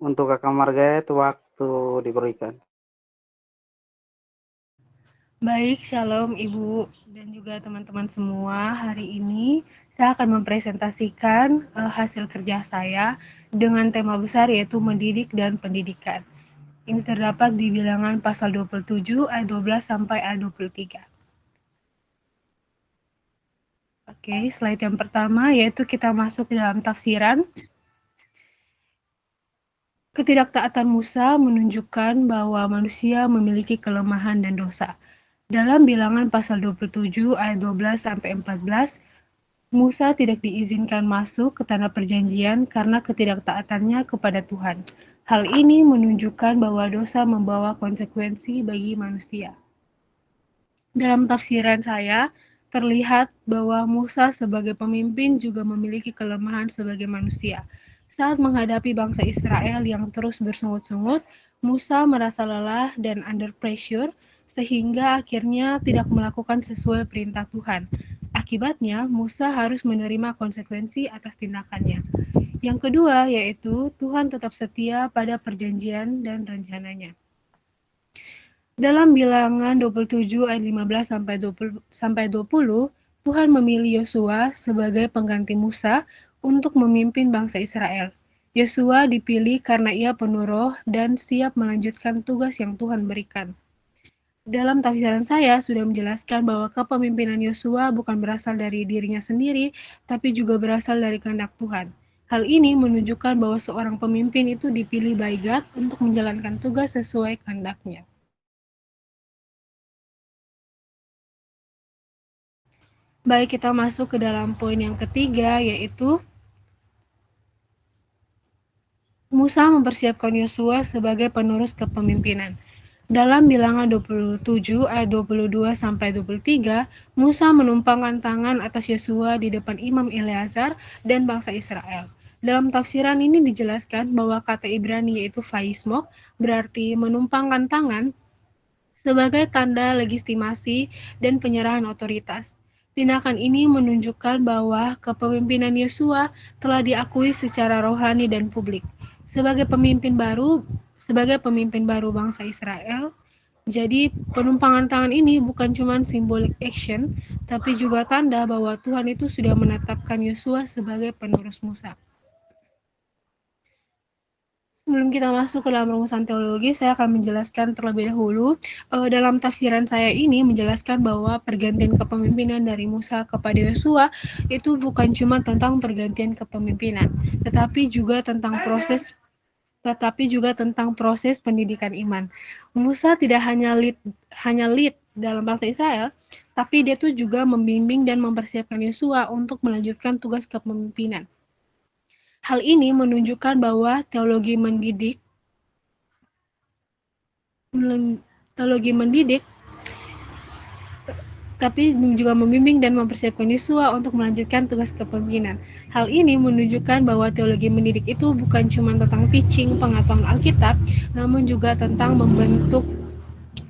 Untuk Kakak Marga itu waktu diberikan. Baik, shalom Ibu dan juga teman-teman semua. Hari ini saya akan mempresentasikan hasil kerja saya dengan tema besar yaitu mendidik dan pendidikan. Ini terdapat di bilangan pasal 27 ayat 12 sampai ayat 23. Oke, slide yang pertama yaitu kita masuk ke dalam tafsiran. Ketidaktaatan Musa menunjukkan bahwa manusia memiliki kelemahan dan dosa. Dalam bilangan pasal 27 ayat 12 sampai 14, Musa tidak diizinkan masuk ke tanah perjanjian karena ketidaktaatannya kepada Tuhan. Hal ini menunjukkan bahwa dosa membawa konsekuensi bagi manusia. Dalam tafsiran saya, terlihat bahwa Musa sebagai pemimpin juga memiliki kelemahan sebagai manusia. Saat menghadapi bangsa Israel yang terus bersungut-sungut, Musa merasa lelah dan under pressure sehingga akhirnya tidak melakukan sesuai perintah Tuhan. Akibatnya, Musa harus menerima konsekuensi atas tindakannya. Yang kedua yaitu Tuhan tetap setia pada perjanjian dan rencananya. Dalam bilangan 27 ayat 15 sampai 20, Tuhan memilih Yosua sebagai pengganti Musa untuk memimpin bangsa Israel. Yosua dipilih karena ia penuh roh dan siap melanjutkan tugas yang Tuhan berikan. Dalam tafsiran saya sudah menjelaskan bahwa kepemimpinan Yosua bukan berasal dari dirinya sendiri, tapi juga berasal dari kehendak Tuhan. Hal ini menunjukkan bahwa seorang pemimpin itu dipilih by God untuk menjalankan tugas sesuai kehendaknya. Baik, kita masuk ke dalam poin yang ketiga, yaitu Musa mempersiapkan Yosua sebagai penerus kepemimpinan. Dalam bilangan 27 ayat 22 sampai 23, Musa menumpangkan tangan atas Yosua di depan Imam Eleazar dan bangsa Israel. Dalam tafsiran ini dijelaskan bahwa kata Ibrani yaitu faismok berarti menumpangkan tangan sebagai tanda legitimasi dan penyerahan otoritas. Tindakan ini menunjukkan bahwa kepemimpinan Yosua telah diakui secara rohani dan publik. Sebagai pemimpin baru bangsa Israel, jadi penumpangan tangan ini bukan cuma symbolic action, tapi juga tanda bahwa Tuhan itu sudah menetapkan Yosua sebagai penerus Musa. Sebelum kita masuk ke dalam rumusan teologi, saya akan menjelaskan terlebih dahulu. Dalam tafsiran saya ini menjelaskan bahwa pergantian kepemimpinan dari Musa kepada Yosua itu bukan cuma tentang pergantian kepemimpinan, tetapi juga tentang proses pendidikan iman. Musa tidak hanya lead dalam bangsa Israel, tapi dia tuh juga membimbing dan mempersiapkan Yosua untuk melanjutkan tugas kepemimpinan. Hal ini menunjukkan bahwa teologi mendidik tapi juga membimbing dan mempersiapkan Yosua untuk melanjutkan tugas kepemimpinan. Hal ini menunjukkan bahwa teologi mendidik itu bukan cuma tentang teaching, pengetahuan Alkitab, namun juga tentang membentuk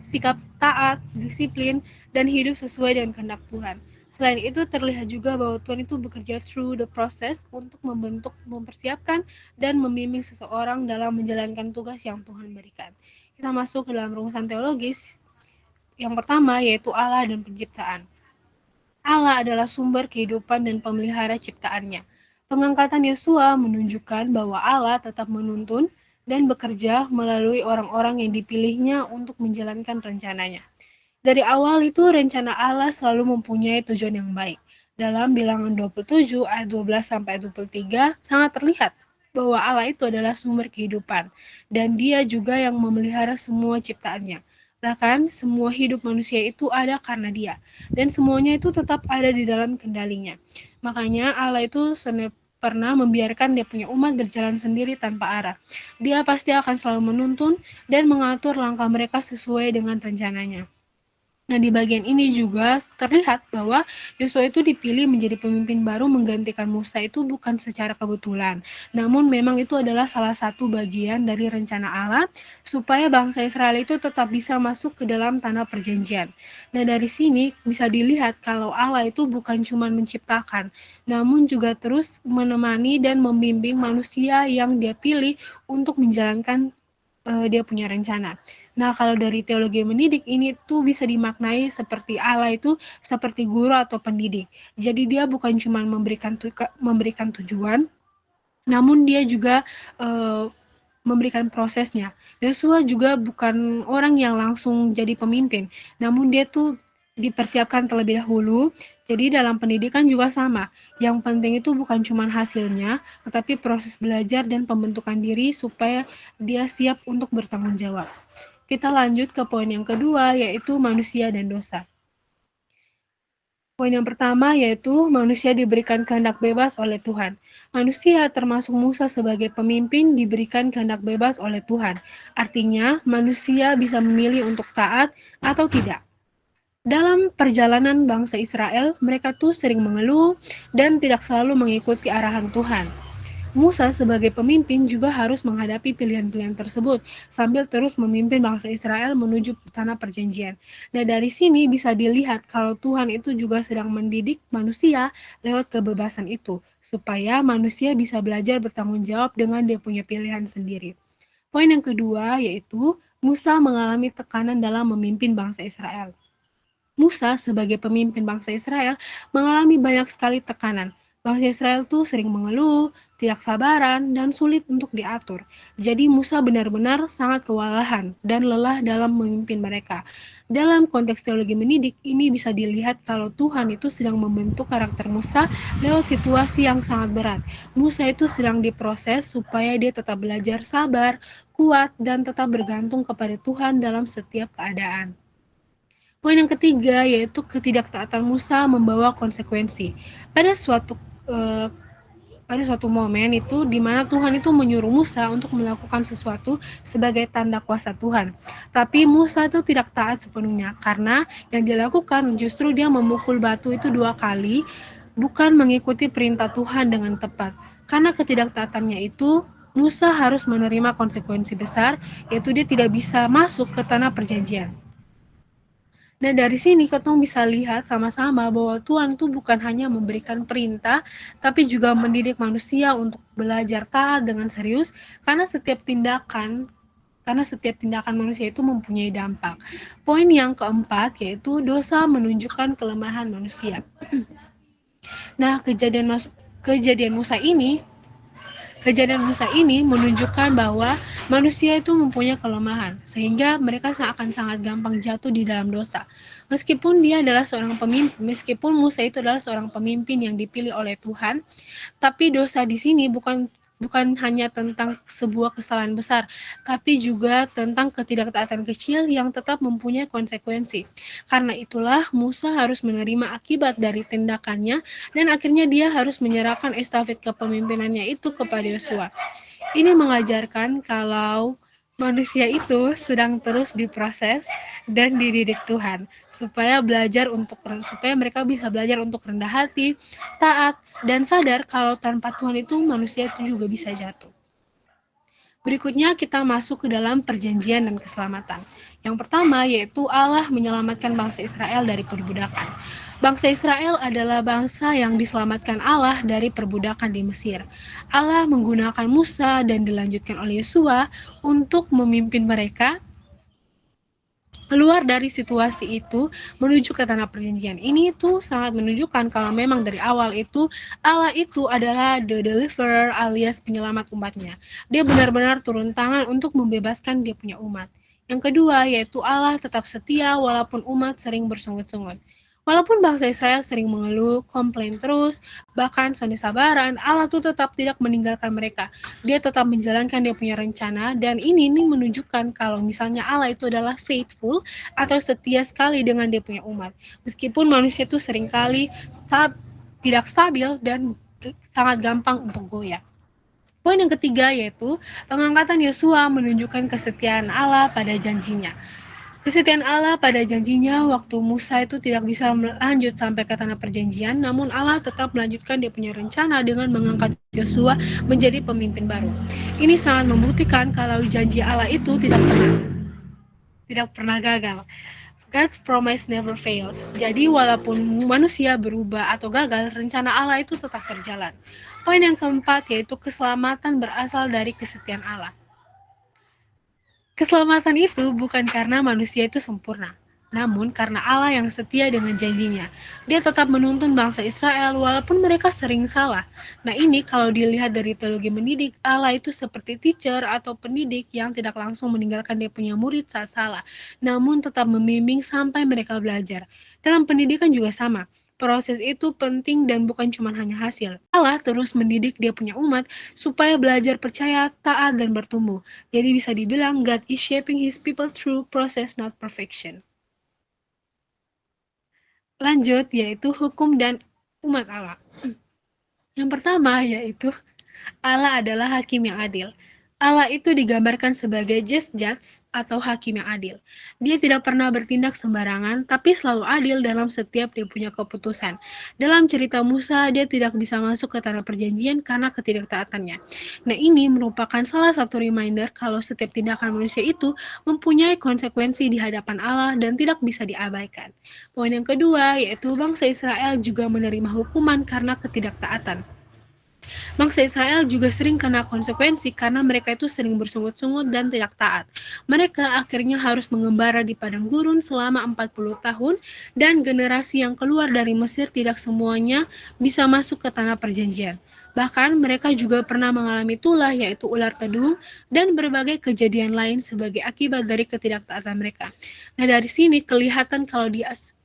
sikap taat, disiplin, dan hidup sesuai dengan kehendak Tuhan. Selain itu, terlihat juga bahwa Tuhan itu bekerja through the process untuk membentuk, mempersiapkan, dan membimbing seseorang dalam menjalankan tugas yang Tuhan berikan. Kita masuk ke dalam rumusan teologis. Yang pertama yaitu Allah dan penciptaan. Allah adalah sumber kehidupan dan pemelihara ciptaannya. Pengangkatan Yosua menunjukkan bahwa Allah tetap menuntun dan bekerja melalui orang-orang yang dipilihnya untuk menjalankan rencananya. Dari awal itu rencana Allah selalu mempunyai tujuan yang baik. Dalam bilangan 27 ayat 12 sampai 23 sangat terlihat bahwa Allah itu adalah sumber kehidupan dan Dia juga yang memelihara semua ciptaannya. Bahkan semua hidup manusia itu ada karena Dia dan semuanya itu tetap ada di dalam kendalinya. Makanya Allah itu pernah membiarkan dia punya umat berjalan sendiri tanpa arah. Dia pasti akan selalu menuntun dan mengatur langkah mereka sesuai dengan rencananya. Nah, di bagian ini juga terlihat bahwa Yosua itu dipilih menjadi pemimpin baru menggantikan Musa itu bukan secara kebetulan. Namun memang itu adalah salah satu bagian dari rencana Allah supaya bangsa Israel itu tetap bisa masuk ke dalam tanah perjanjian. Nah, dari sini bisa dilihat kalau Allah itu bukan cuma menciptakan, namun juga terus menemani dan membimbing manusia yang Dia pilih untuk menjalankan dia punya rencana. Nah, kalau dari teologi mendidik ini tuh bisa dimaknai seperti Allah itu seperti guru atau pendidik. Jadi dia bukan cuma memberikan tujuan, namun dia juga uh, memberikan prosesnya. Yosua juga bukan orang yang langsung jadi pemimpin, namun dia tuh dipersiapkan terlebih dahulu. Jadi dalam pendidikan juga sama. Yang penting itu bukan cuma hasilnya, tetapi proses belajar dan pembentukan diri supaya dia siap untuk bertanggung jawab. Kita lanjut ke poin yang kedua, yaitu manusia dan dosa. Poin yang pertama yaitu manusia diberikan kehendak bebas oleh Tuhan. Manusia termasuk Musa sebagai pemimpin diberikan kehendak bebas oleh Tuhan. Artinya manusia bisa memilih untuk taat atau tidak. Dalam perjalanan bangsa Israel, mereka tuh sering mengeluh dan tidak selalu mengikuti arahan Tuhan. Musa sebagai pemimpin juga harus menghadapi pilihan-pilihan tersebut sambil terus memimpin bangsa Israel menuju tanah perjanjian. Nah, dari sini bisa dilihat kalau Tuhan itu juga sedang mendidik manusia lewat kebebasan itu, supaya manusia bisa belajar bertanggung jawab dengan dia punya pilihan sendiri. Poin yang kedua yaitu Musa mengalami tekanan dalam memimpin bangsa Israel. Musa sebagai pemimpin bangsa Israel mengalami banyak sekali tekanan. Bangsa Israel tuh sering mengeluh, tidak sabaran, dan sulit untuk diatur. Jadi Musa benar-benar sangat kewalahan dan lelah dalam memimpin mereka. Dalam konteks teologi mendidik, ini bisa dilihat kalau Tuhan itu sedang membentuk karakter Musa lewat situasi yang sangat berat. Musa itu sedang diproses supaya dia tetap belajar sabar, kuat, dan tetap bergantung kepada Tuhan dalam setiap keadaan. Poin yang ketiga yaitu ketidaktaatan Musa membawa konsekuensi. Pada suatu eh, pada suatu momen itu di mana Tuhan itu menyuruh Musa untuk melakukan sesuatu sebagai tanda kuasa Tuhan. Tapi Musa itu tidak taat sepenuhnya karena yang dilakukan justru dia memukul batu itu 2 kali, bukan mengikuti perintah Tuhan dengan tepat. Karena ketidaktaatannya itu Musa harus menerima konsekuensi besar, yaitu dia tidak bisa masuk ke tanah perjanjian. Nah, dari sini kita bisa lihat sama-sama bahwa Tuhan itu bukan hanya memberikan perintah, tapi juga mendidik manusia untuk belajar taat dengan serius, karena setiap tindakan manusia itu mempunyai dampak. Poin yang keempat yaitu dosa menunjukkan kelemahan manusia. Nah, Kejadian Musa ini menunjukkan bahwa manusia itu mempunyai kelemahan, sehingga mereka akan sangat gampang jatuh di dalam dosa. Meskipun Musa itu adalah seorang pemimpin yang dipilih oleh Tuhan, tapi dosa di sini bukan bukan hanya tentang sebuah kesalahan besar, tapi juga tentang ketidaktaatan kecil yang tetap mempunyai konsekuensi. Karena itulah Musa harus menerima akibat dari tindakannya dan akhirnya dia harus menyerahkan estafet kepemimpinannya itu kepada Yosua. Ini mengajarkan kalau manusia itu sedang terus diproses dan dididik Tuhan supaya mereka bisa belajar untuk rendah hati, taat, dan sadar kalau tanpa Tuhan itu manusia itu juga bisa jatuh. Berikutnya kita masuk ke dalam perjanjian dan keselamatan. Yang pertama yaitu Allah menyelamatkan bangsa Israel dari perbudakan. Bangsa Israel adalah bangsa yang diselamatkan Allah dari perbudakan di Mesir. Allah menggunakan Musa dan dilanjutkan oleh Yosua untuk memimpin mereka keluar dari situasi itu menuju ke tanah perjanjian. Ini tuh sangat menunjukkan kalau memang dari awal itu Allah itu adalah the deliverer alias penyelamat umatnya. Dia benar-benar turun tangan untuk membebaskan dia punya umat. Yang kedua yaitu Allah tetap setia walaupun umat sering bersungut-sungut. Walaupun bangsa Israel sering mengeluh, komplain terus, bahkan sonde sabaran, Allah tuh tetap tidak meninggalkan mereka. Dia tetap menjalankan dia punya rencana, dan ini menunjukkan kalau misalnya Allah itu adalah faithful atau setia sekali dengan dia punya umat. Meskipun manusia itu seringkali tidak stabil dan sangat gampang untuk goyah. Poin yang ketiga yaitu pengangkatan Yosua menunjukkan kesetiaan Allah pada janjinya. Kesetiaan Allah pada janjinya waktu Musa itu tidak bisa lanjut sampai ke tanah perjanjian, namun Allah tetap melanjutkan dia punya rencana dengan mengangkat Yosua menjadi pemimpin baru. Ini sangat membuktikan kalau janji Allah itu tidak pernah gagal. God's promise never fails. Jadi walaupun manusia berubah atau gagal, rencana Allah itu tetap berjalan. Poin yang keempat yaitu keselamatan berasal dari kesetiaan Allah. Keselamatan itu bukan karena manusia itu sempurna, namun karena Allah yang setia dengan janjinya. Dia tetap menuntun bangsa Israel walaupun mereka sering salah. Nah ini kalau dilihat dari teologi mendidik, Allah itu seperti teacher atau pendidik yang tidak langsung meninggalkan dia punya murid saat salah, namun tetap membimbing sampai mereka belajar. Dalam pendidikan juga sama. Proses itu penting dan bukan cuma hanya hasil. Allah terus mendidik dia punya umat supaya belajar percaya, taat, dan bertumbuh. Jadi bisa dibilang God is shaping his people through process not perfection. Lanjut yaitu hukum dan umat Allah. Yang pertama yaitu Allah adalah hakim yang adil. Allah itu digambarkan sebagai just judge atau hakim yang adil. Dia tidak pernah bertindak sembarangan, tapi selalu adil dalam setiap dia punya keputusan. Dalam cerita Musa, dia tidak bisa masuk ke tanah perjanjian karena ketidaktaatannya. Nah, ini merupakan salah satu reminder kalau setiap tindakan manusia itu mempunyai konsekuensi di hadapan Allah dan tidak bisa diabaikan. Poin yang kedua, yaitu bangsa Israel juga menerima hukuman karena ketidaktaatan. Bangsa Israel juga sering kena konsekuensi karena mereka itu sering bersungut-sungut dan tidak taat. Mereka akhirnya harus mengembara di padang gurun selama 40 tahun dan generasi yang keluar dari Mesir tidak semuanya bisa masuk ke tanah perjanjian. Bahkan mereka juga pernah mengalami tulah yaitu ular tedung dan berbagai kejadian lain sebagai akibat dari ketidaktaatan mereka. Nah dari sini kelihatan kalau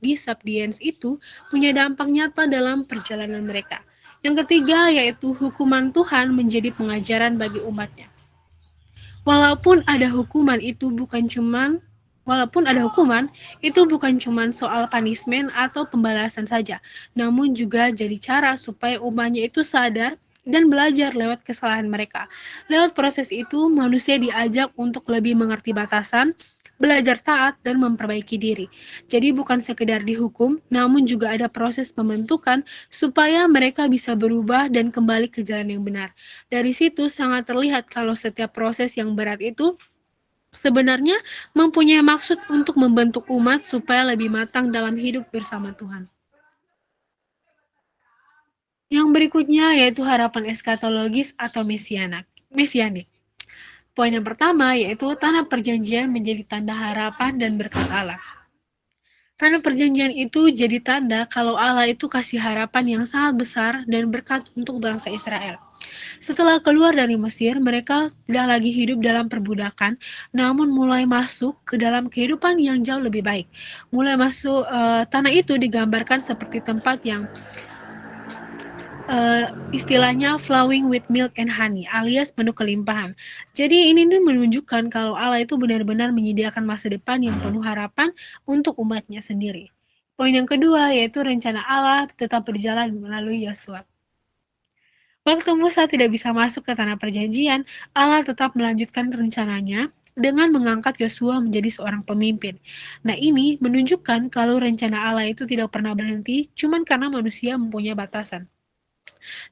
disobedience itu punya dampak nyata dalam perjalanan mereka. Yang ketiga yaitu hukuman Tuhan menjadi pengajaran bagi umatnya. Walaupun ada hukuman itu bukan cuman soal punishment atau pembalasan saja, namun juga jadi cara supaya umatnya itu sadar dan belajar lewat kesalahan mereka. Lewat proses itu, manusia diajak untuk lebih mengerti batasan, belajar taat, dan memperbaiki diri. Jadi bukan sekedar dihukum, namun juga ada proses pembentukan supaya mereka bisa berubah dan kembali ke jalan yang benar. Dari situ sangat terlihat kalau setiap proses yang berat itu sebenarnya mempunyai maksud untuk membentuk umat supaya lebih matang dalam hidup bersama Tuhan. Yang berikutnya yaitu harapan eskatologis atau mesianik. Poin yang pertama yaitu tanah perjanjian menjadi tanda harapan dan berkat Allah. Tanah perjanjian itu jadi tanda kalau Allah itu kasih harapan yang sangat besar dan berkat untuk bangsa Israel. Setelah keluar dari Mesir, mereka tidak lagi hidup dalam perbudakan, namun mulai masuk ke dalam kehidupan yang jauh lebih baik. Tanah itu digambarkan seperti tempat yang istilahnya flowing with milk and honey alias penuh kelimpahan. Jadi ini nih menunjukkan kalau Allah itu benar-benar menyediakan masa depan yang penuh harapan untuk umatnya sendiri. Poin yang kedua yaitu rencana Allah tetap berjalan melalui Yosua. Waktu Musa tidak bisa masuk ke tanah perjanjian, Allah tetap melanjutkan rencananya dengan mengangkat Yosua menjadi seorang pemimpin. Nah ini menunjukkan kalau rencana Allah itu tidak pernah berhenti cuman karena manusia mempunyai batasan.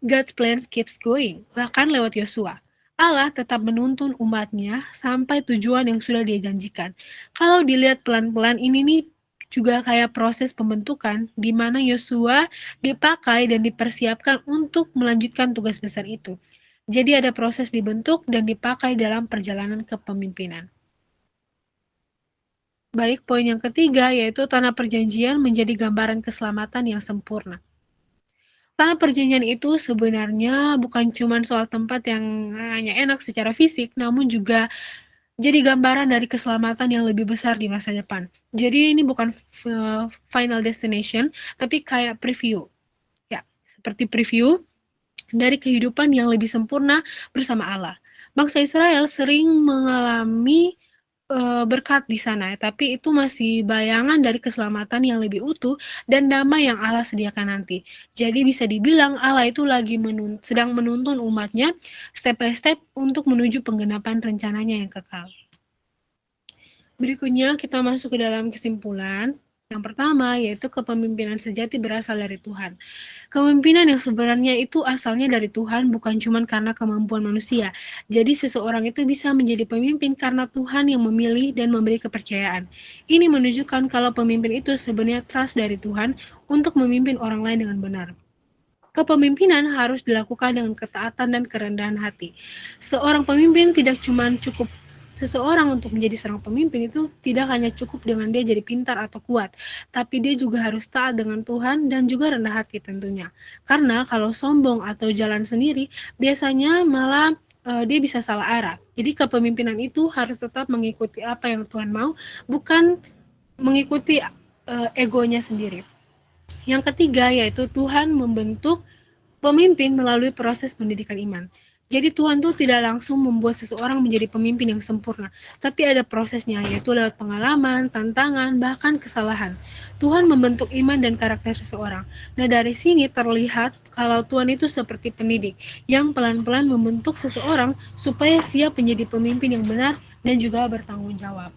God's plans keeps going, bahkan lewat Yosua. Allah tetap menuntun umatnya sampai tujuan yang sudah dia janjikan. Kalau dilihat pelan-pelan ini nih juga kayak proses pembentukan di mana Yosua dipakai dan dipersiapkan untuk melanjutkan tugas besar itu. Jadi ada proses dibentuk dan dipakai dalam perjalanan kepemimpinan. Baik, poin yang ketiga yaitu tanah perjanjian menjadi gambaran keselamatan yang sempurna. Tanah perjanjian itu sebenarnya bukan cuma soal tempat yang hanya enak secara fisik, namun juga jadi gambaran dari keselamatan yang lebih besar di masa depan. Jadi ini bukan final destination, tapi kayak preview. Ya, seperti preview dari kehidupan yang lebih sempurna bersama Allah. Bangsa Israel sering mengalami berkat di sana, tapi itu masih bayangan dari keselamatan yang lebih utuh dan damai yang Allah sediakan nanti. Jadi bisa dibilang Allah itu lagi sedang menuntun umatnya step by step untuk menuju penggenapan rencananya yang kekal. Berikutnya kita masuk ke dalam kesimpulan. Yang pertama yaitu kepemimpinan sejati berasal dari Tuhan. Kepemimpinan yang sebenarnya itu asalnya dari Tuhan, bukan cuma karena kemampuan manusia. Jadi seseorang itu bisa menjadi pemimpin karena Tuhan yang memilih dan memberi kepercayaan. Ini menunjukkan kalau pemimpin itu sebenarnya trust dari Tuhan untuk memimpin orang lain dengan benar. Kepemimpinan harus dilakukan dengan ketaatan dan kerendahan hati. Seorang pemimpin tidak cuma cukup Seseorang untuk menjadi seorang pemimpin itu tidak hanya cukup dengan dia jadi pintar atau kuat, tapi dia juga harus taat dengan Tuhan dan juga rendah hati tentunya. Karena kalau sombong atau jalan sendiri, biasanya malah dia bisa salah arah. Jadi kepemimpinan itu harus tetap mengikuti apa yang Tuhan mau, bukan mengikuti egonya sendiri. Yang ketiga yaitu Tuhan membentuk pemimpin melalui proses pendidikan iman. Jadi Tuhan tuh tidak langsung membuat seseorang menjadi pemimpin yang sempurna, tapi ada prosesnya, yaitu lewat pengalaman, tantangan, bahkan kesalahan. Tuhan membentuk iman dan karakter seseorang. Nah dari sini terlihat kalau Tuhan itu seperti pendidik, yang pelan-pelan membentuk seseorang supaya siap menjadi pemimpin yang benar dan juga bertanggung jawab.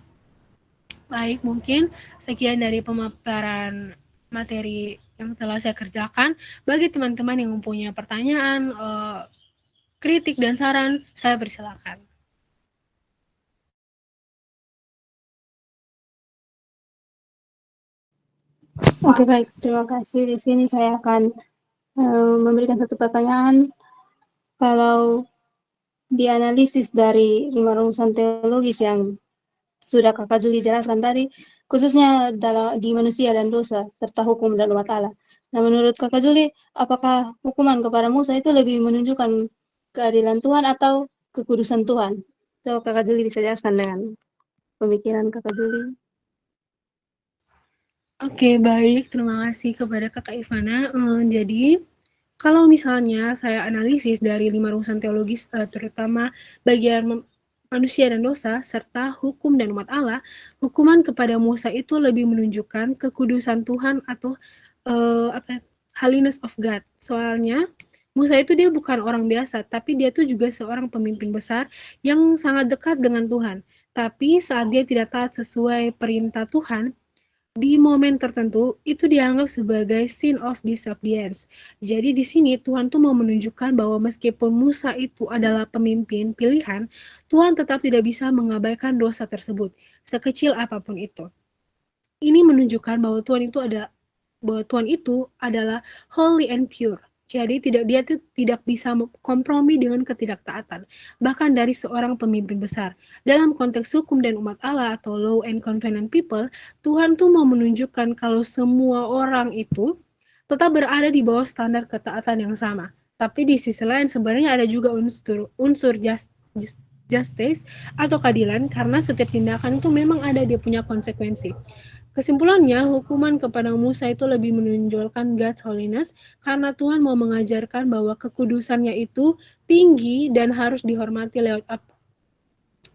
Baik, mungkin sekian dari pemaparan materi yang telah saya kerjakan. Bagi teman-teman yang mempunyai pertanyaan, kritik, dan saran, saya persilakan. Oke, baik. Terima kasih. Di sini saya akan memberikan satu pertanyaan. Kalau dianalisis dari 5 rumusan teologis yang sudah Kakak Juli jelaskan tadi, khususnya di manusia dan dosa, serta hukum dan umat Allah. Nah, menurut Kakak Juli, apakah hukuman kepada Musa itu lebih menunjukkan keadilan Tuhan atau kekudusan Tuhan? So, Kakak Juli bisa jelaskan dengan pemikiran Kakak Juli. Oke, baik. Terima kasih kepada Kakak Ivana. Jadi, kalau misalnya saya analisis dari 5 rumusan teologis, terutama bagian manusia dan dosa, serta hukum dan umat Allah, hukuman kepada Musa itu lebih menunjukkan kekudusan Tuhan atau holiness of God. Soalnya Musa itu dia bukan orang biasa, tapi dia tuh juga seorang pemimpin besar yang sangat dekat dengan Tuhan. Tapi saat dia tidak taat sesuai perintah Tuhan, di momen tertentu itu dianggap sebagai sin of disobedience. Jadi di sini Tuhan tuh mau menunjukkan bahwa meskipun Musa itu adalah pemimpin pilihan, Tuhan tetap tidak bisa mengabaikan dosa tersebut, sekecil apapun itu. Ini menunjukkan bahwa Tuhan itu adalah holy and pure. Jadi dia tidak bisa kompromi dengan ketidaktaatan, bahkan dari seorang pemimpin besar. Dalam konteks hukum dan umat Allah atau law and covenant people, Tuhan tuh mau menunjukkan kalau semua orang itu tetap berada di bawah standar ketaatan yang sama. Tapi di sisi lain sebenarnya ada juga unsur justice atau keadilan karena setiap tindakan itu memang ada dia punya konsekuensi. Kesimpulannya, hukuman kepada Musa itu lebih menonjolkan God's holiness karena Tuhan mau mengajarkan bahwa kekudusannya itu tinggi dan harus dihormati lewat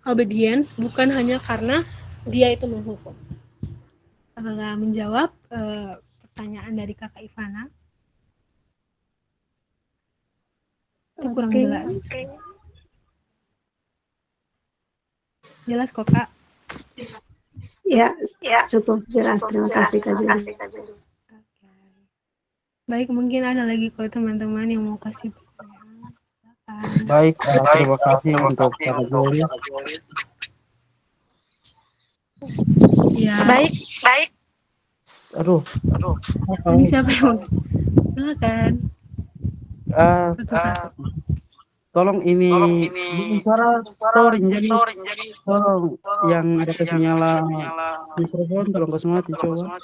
obedience, bukan hanya karena dia itu menghukum. Apakah menjawab pertanyaan dari Kakak Ivana? Itu kurang jelas. Jelas kok, Kak? Ya, cukup jelas. Terima kasih, Kak Juli. Baik, mungkin ada lagi kok teman-teman yang mau kasih pertanyaan. Baik, terima kasih untuk Kak Juli. Ya. Baik. Aduh. Ini siapa yang mau? Silakan. Tolong ini suara touring, jadi tolong yang ada nyala mikrofon tolong kasih mati coba.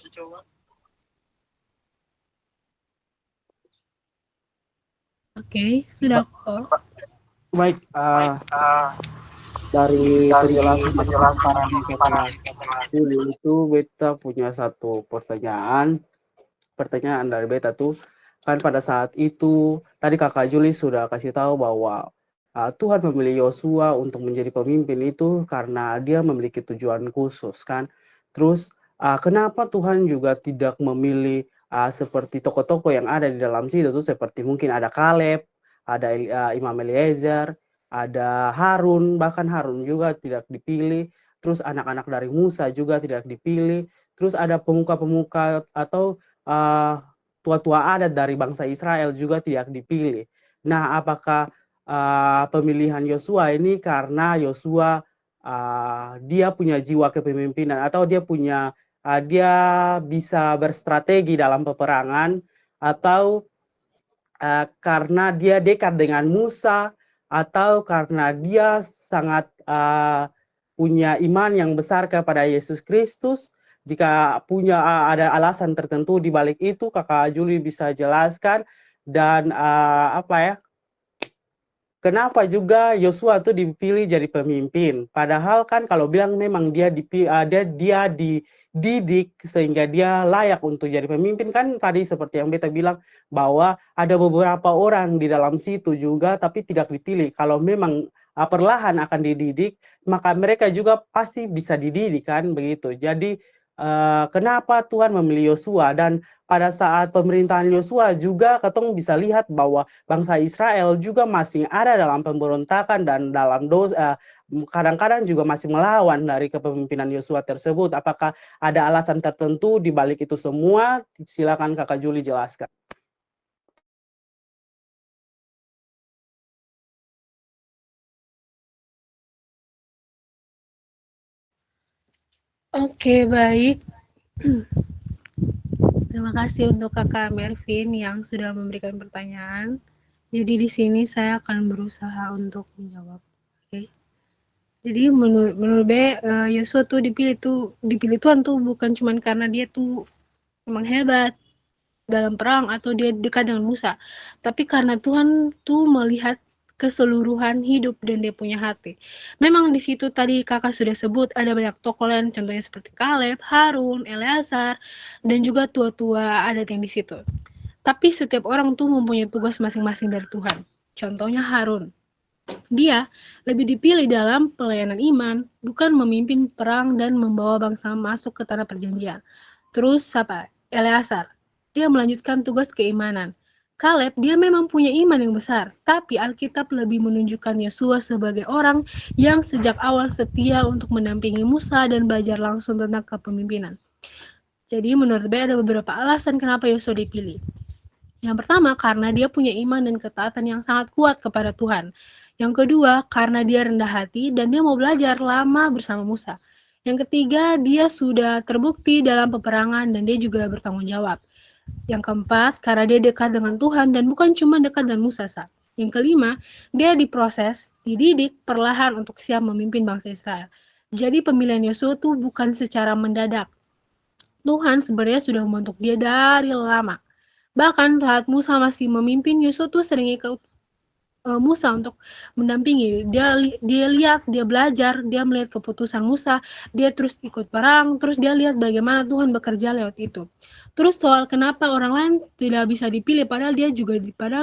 Oke, sudah kok. Baik, dari penjelasan itu beta punya satu pertanyaan dari beta tuh. Kan pada saat itu tadi Kakak Juli sudah kasih tahu bahwa Tuhan memilih Yosua untuk menjadi pemimpin itu karena dia memiliki tujuan khusus kan. Terus kenapa Tuhan juga tidak memilih seperti tokoh-tokoh yang ada di dalam situ tuh, seperti mungkin ada Kaleb, ada Imam Eliezer, ada Harun, bahkan Harun juga tidak dipilih. terus anak-anak dari Musa juga tidak dipilih, terus ada pemuka-pemuka atau tua-tua adat dari bangsa Israel juga tidak dipilih. Nah, apakah pemilihan Yosua ini karena Yosua dia punya jiwa kepemimpinan atau dia bisa berstrategi dalam peperangan, atau karena dia dekat dengan Musa, atau karena dia sangat punya iman yang besar kepada Yesus Kristus? Jika ada alasan tertentu di balik itu, Kakak Juli bisa jelaskan. Dan kenapa juga Yosua itu dipilih jadi pemimpin? Padahal kan kalau bilang memang dia dididik sehingga dia layak untuk jadi pemimpin, kan tadi seperti yang Beta bilang bahwa ada beberapa orang di dalam situ juga tapi tidak dipilih. Kalau memang perlahan akan dididik, maka mereka juga pasti bisa dididik kan begitu. Jadi kenapa Tuhan memilih Yosua? Dan pada saat pemerintahan Yosua juga ketong bisa lihat bahwa bangsa Israel juga masih ada dalam pemberontakan dan dalam dosa, kadang-kadang juga masih melawan dari kepemimpinan Yosua tersebut. Apakah ada alasan tertentu di balik itu semua? Silakan Kakak Juli jelaskan. Oke, baik. Terima kasih untuk Kakak Mervin yang sudah memberikan pertanyaan. Jadi di sini saya akan berusaha untuk menjawab. Oke. Jadi menurut Yosua tuh dipilih Tuhan tuh bukan cuma karena dia tuh memang hebat dalam perang atau dia dekat dengan Musa, tapi karena Tuhan tuh melihat keseluruhan hidup dan dia punya hati. Memang di situ tadi Kakak sudah sebut ada banyak tokoh lain, contohnya seperti Kaleb, Harun, Eleazar, dan juga tua-tua adat yang di situ. Tapi setiap orang tuh mempunyai tugas masing-masing dari Tuhan. Contohnya Harun. Dia lebih dipilih dalam pelayanan iman, bukan memimpin perang dan membawa bangsa masuk ke tanah perjanjian. Terus Eleazar. Dia melanjutkan tugas keimanan. Kaleb, dia memang punya iman yang besar, tapi Alkitab lebih menunjukkan Yosua sebagai orang yang sejak awal setia untuk mendampingi Musa dan belajar langsung tentang kepemimpinan. Jadi menurut saya ada beberapa alasan kenapa Yosua dipilih. Yang pertama, karena dia punya iman dan ketaatan yang sangat kuat kepada Tuhan. Yang kedua, karena dia rendah hati dan dia mau belajar lama bersama Musa. Yang ketiga, dia sudah terbukti dalam peperangan dan dia juga bertanggung jawab. Yang keempat, karena dia dekat dengan Tuhan dan bukan cuma dekat dengan Musa. Yang kelima, dia diproses, dididik perlahan untuk siap memimpin bangsa Israel. Jadi pemilihan Yosua itu bukan secara mendadak. Tuhan sebenarnya sudah membentuk dia dari lama. Bahkan saat Musa masih memimpin, Yosua tuh sering ikut Musa untuk mendampingi. Dia lihat, dia belajar, dia melihat keputusan Musa, dia terus ikut perang, terus dia lihat bagaimana Tuhan bekerja lewat itu. Terus soal kenapa orang lain tidak bisa dipilih, padahal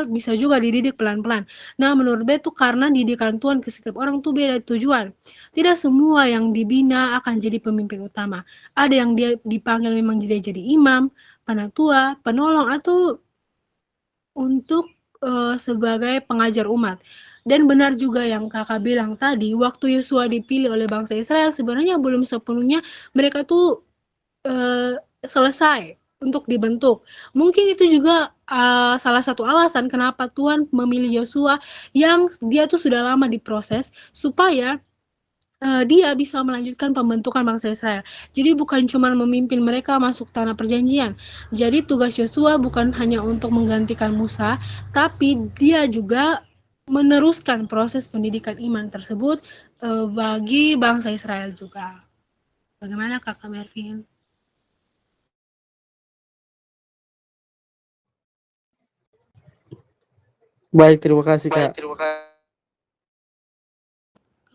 bisa juga dididik pelan-pelan. Nah, menurut saya itu karena didikan Tuhan ke setiap orang tuh beda tujuan. Tidak semua yang dibina akan jadi pemimpin utama. Ada yang dia dipanggil memang jadi imam, penatua, penolong, atau untuk sebagai pengajar umat. Dan benar juga yang Kakak bilang tadi, waktu Yosua dipilih oleh bangsa Israel, sebenarnya belum sepenuhnya mereka tuh selesai untuk dibentuk. Mungkin itu juga salah satu alasan kenapa Tuhan memilih Yosua yang dia tuh sudah lama diproses, supaya dia bisa melanjutkan pembentukan bangsa Israel. Jadi bukan cuma memimpin mereka masuk tanah perjanjian. Jadi tugas Yosua bukan hanya untuk menggantikan Musa, tapi dia juga meneruskan proses pendidikan iman tersebut bagi bangsa Israel juga. Bagaimana Kakak Mervin? Baik, terima kasih Kak.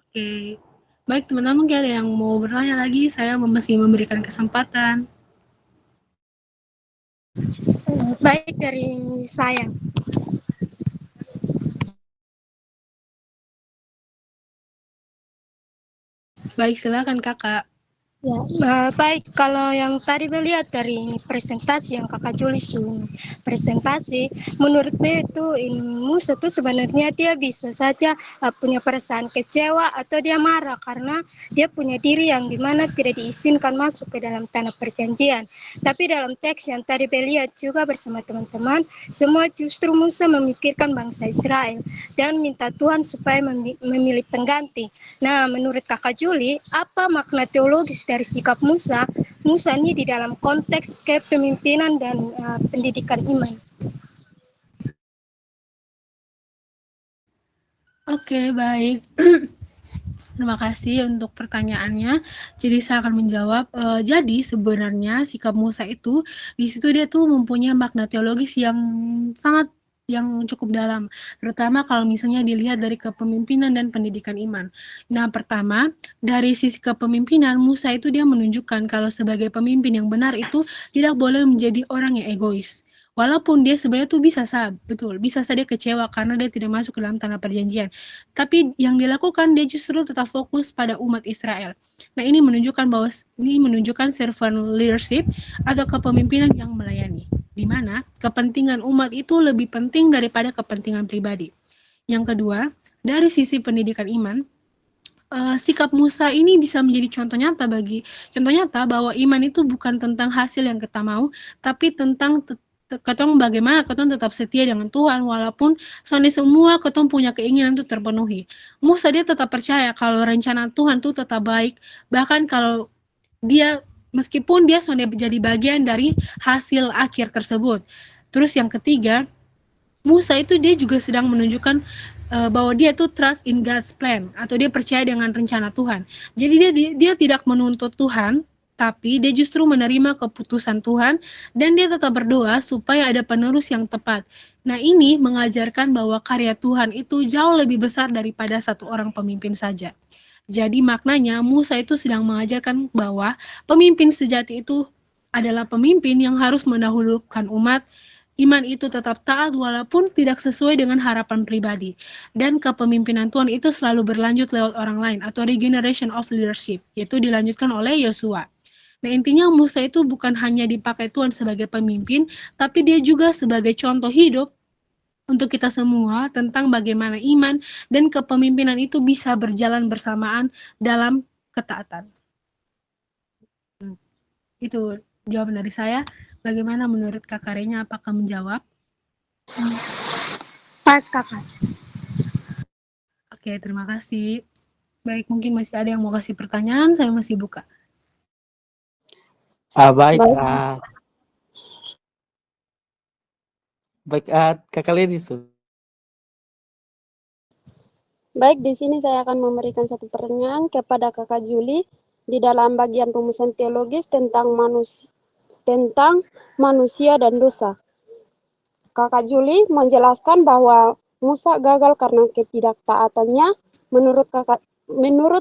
Oke. Baik teman-teman, mungkin ada yang mau bertanya lagi, saya masih memberikan kesempatan. Baik, dari saya. Baik, silakan Kakak. Ya, baik. Kalau yang tadi melihat dari presentasi yang Kakak Juli presentasi, menurut saya itu Musa itu sebenarnya dia bisa saja punya perasaan kecewa atau dia marah karena dia punya diri yang dimana tidak diizinkan masuk ke dalam tanah perjanjian. Tapi dalam teks yang tadi saya lihat juga bersama teman-teman, semua justru Musa memikirkan bangsa Israel dan minta Tuhan supaya memilih pengganti. Nah, menurut Kakak Juli, apa makna teologis dari sikap Musa? Musa ini di dalam konteks kepemimpinan dan pendidikan iman. Oke, baik. Terima kasih untuk pertanyaannya. Jadi saya akan menjawab. Jadi sebenarnya sikap Musa itu di situ dia tuh mempunyai makna teologis yang cukup dalam, terutama kalau misalnya dilihat dari kepemimpinan dan pendidikan iman. Nah, pertama, dari sisi kepemimpinan, Musa itu dia menunjukkan kalau sebagai pemimpin yang benar itu tidak boleh menjadi orang yang egois. Walaupun dia sebenarnya tuh bisa saja kecewa karena dia tidak masuk ke dalam tanah perjanjian. Tapi yang dilakukan dia justru tetap fokus pada umat Israel. Nah, ini menunjukkan servant leadership atau kepemimpinan yang melayani, di mana kepentingan umat itu lebih penting daripada kepentingan pribadi. Yang kedua, dari sisi pendidikan iman, sikap Musa ini bisa menjadi contoh nyata bahwa iman itu bukan tentang hasil yang kita mau, tapi tentang bagaimana ketong tetap setia dengan Tuhan walaupun soalnya semua ketong punya keinginan itu terpenuhi. Musa dia tetap percaya kalau rencana Tuhan itu tetap baik, bahkan kalau dia meskipun dia sudah jadi bagian dari hasil akhir tersebut. Terus yang ketiga, Musa itu dia juga sedang menunjukkan bahwa dia tuh trust in God's plan atau dia percaya dengan rencana Tuhan. Jadi dia tidak menuntut Tuhan, tapi dia justru menerima keputusan Tuhan dan dia tetap berdoa supaya ada penerus yang tepat. Nah, ini mengajarkan bahwa karya Tuhan itu jauh lebih besar daripada satu orang pemimpin saja. Jadi maknanya Musa itu sedang mengajarkan bahwa pemimpin sejati itu adalah pemimpin yang harus mendahulukan umat. Iman itu tetap taat walaupun tidak sesuai dengan harapan pribadi. Dan kepemimpinan Tuhan itu selalu berlanjut lewat orang lain atau regeneration of leadership, yaitu dilanjutkan oleh Yosua. Nah, intinya Musa itu bukan hanya dipakai Tuhan sebagai pemimpin, tapi dia juga sebagai contoh hidup untuk kita semua tentang bagaimana iman dan kepemimpinan itu bisa berjalan bersamaan dalam ketaatan. Itu jawaban dari saya. Bagaimana menurut Kakak Renya? Apakah menjawab? Pas, Kakak. Oke, terima kasih. Baik, mungkin masih ada yang mau kasih pertanyaan, saya masih buka. Baik, Kakak Leni. Baik, di sini saya akan memberikan satu pertanyaan kepada Kakak Juli di dalam bagian rumusan teologis tentang manusia dan dosa. Kakak Juli menjelaskan bahwa Musa gagal karena ketidaktaatannya. Menurut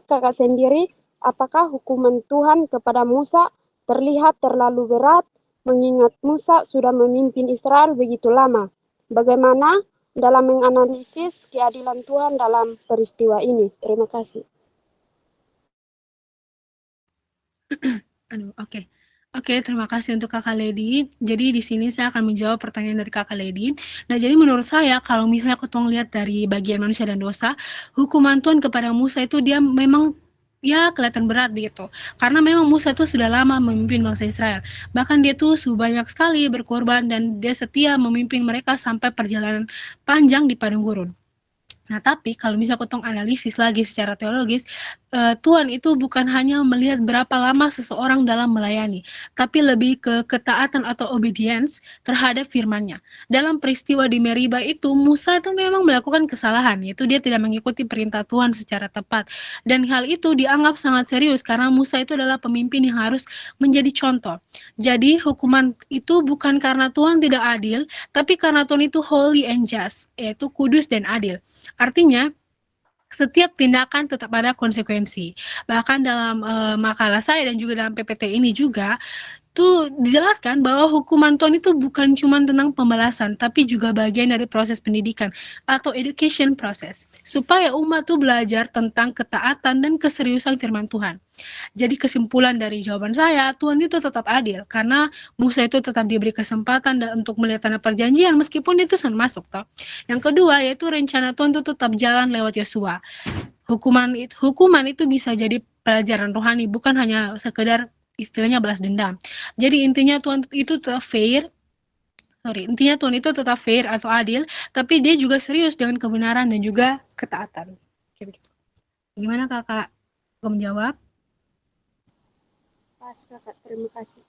kakak sendiri, apakah hukuman Tuhan kepada Musa terlihat terlalu berat mengingat Musa sudah memimpin Israel begitu lama? Bagaimana dalam menganalisis keadilan Tuhan dalam peristiwa ini? Terima kasih. Oke, terima kasih untuk Kakak Lady. Jadi di sini saya akan menjawab pertanyaan dari Kakak Lady. Nah, jadi menurut saya kalau misalnya kita lihat dari bagian manusia dan dosa, hukuman Tuhan kepada Musa itu dia memang ya kelihatan berat begitu. Karena memang Musa itu sudah lama memimpin bangsa Israel. Bahkan dia tuh banyak sekali berkorban dan dia setia memimpin mereka sampai perjalanan panjang di padang gurun. Nah, tapi kalau misalnya kita analisis lagi secara teologis, Tuhan itu bukan hanya melihat berapa lama seseorang dalam melayani, tapi lebih ke ketaatan atau obedience terhadap firman-Nya. Dalam peristiwa di Meriba itu, Musa itu memang melakukan kesalahan, yaitu dia tidak mengikuti perintah Tuhan secara tepat. Dan hal itu dianggap sangat serius karena Musa itu adalah pemimpin yang harus menjadi contoh. Jadi, hukuman itu bukan karena Tuhan tidak adil, tapi karena Tuhan itu holy and just, yaitu kudus dan adil. Artinya, setiap tindakan tetap ada konsekuensi. Bahkan dalam makalah saya dan juga dalam PPT ini juga, tuh dijelaskan bahwa hukuman Tuhan itu bukan cuma tentang pembalasan, tapi juga bagian dari proses pendidikan atau education process, supaya umat tuh belajar tentang ketaatan dan keseriusan firman Tuhan. Jadi kesimpulan dari jawaban saya, Tuhan itu tetap adil, karena Musa itu tetap diberi kesempatan untuk melihat tanah perjanjian, meskipun itu sudah masuk. Toh. Yang kedua, yaitu rencana Tuhan itu tetap jalan lewat Yosua. Hukuman itu bisa jadi pelajaran rohani, bukan hanya sekedar istilahnya balas dendam. Jadi intinya Tuhan itu tetap fair, atau adil, tapi dia juga serius dengan kebenaran dan juga ketaatan. Kayak begitu. Gimana kakak menjawab? Pas kakak, terima kasih.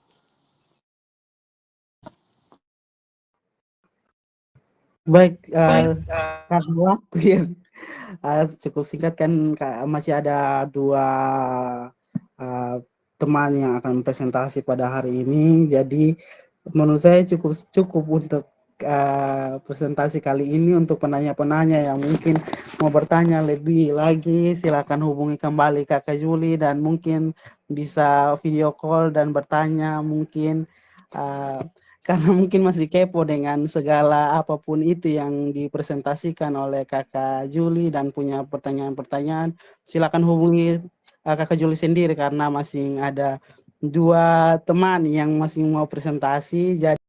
Baik, karena waktu yang cukup singkat kan masih ada 2 teman yang akan presentasi pada hari ini, jadi menurut saya cukup untuk presentasi kali ini. Untuk penanya-penanya yang mungkin mau bertanya lebih lagi, silakan hubungi kembali Kakak Juli dan mungkin bisa video call dan bertanya mungkin karena mungkin masih kepo dengan segala apapun itu yang dipresentasikan oleh Kakak Juli dan punya pertanyaan-pertanyaan, silakan hubungi Kakak Juli sendiri karena masih ada 2 teman yang masih mau presentasi. Jadi